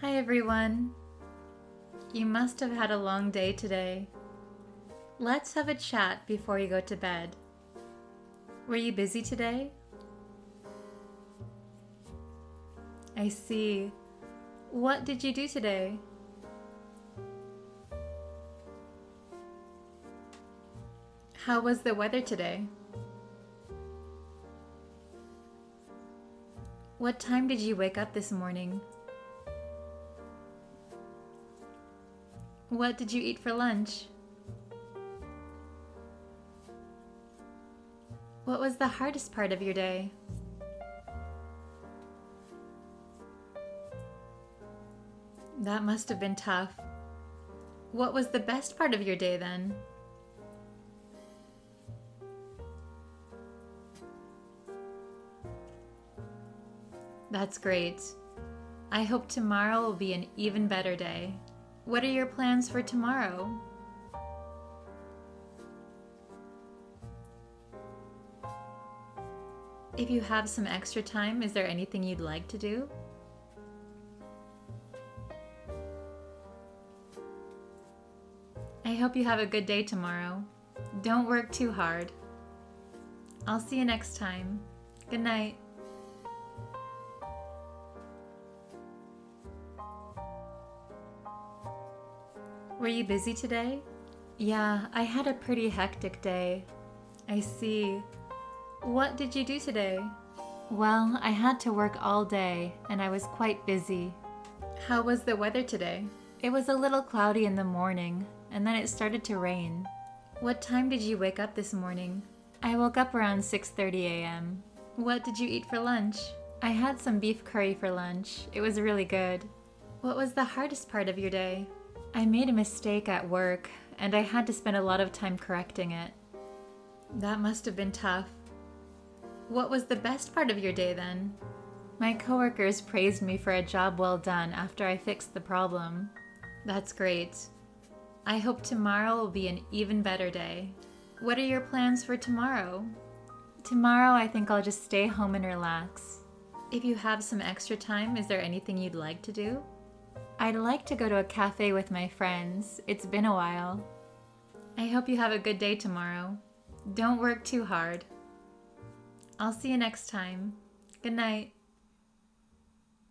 Hi everyone. You must have had a long day today. Let's have a chat before you go to bed. Were you busy today? I see. What did you do today? How was the weather today? What time did you wake up this morning? What did you eat for lunch? What was the hardest part of your day? That must have been tough. What was the best part of your day then? That's great. I hope tomorrow will be an even better day. What are your plans for tomorrow? If you have some extra time, is there anything you'd like to do? I hope you have a good day tomorrow. Don't work too hard. I'll see you next time. Good night. Were you busy today? Yeah, I had a pretty hectic day. I see. What did you do today? Well, I had to work all day and I was quite busy. How was the weather today? It was a little cloudy in the morning and then it started to rain. What time did you wake up this morning? I woke up around 6:30 a.m. What did you eat for lunch? I had some beef curry for lunch. It was really good. What was the hardest part of your day? I made a mistake at work and I had to spend a lot of time correcting it. That must have been tough. What was the best part of your day then? My coworkers praised me for a job well done after I fixed the problem. That's great. I hope tomorrow will be an even better day. What are your plans for tomorrow? Tomorrow I think I'll just stay home and relax. If you have some extra time, is there anything you'd like to do? I'd like to go to a cafe with my friends. It's been a while. I hope you have a good day tomorrow. Don't work too hard. I'll see you next time. Good night.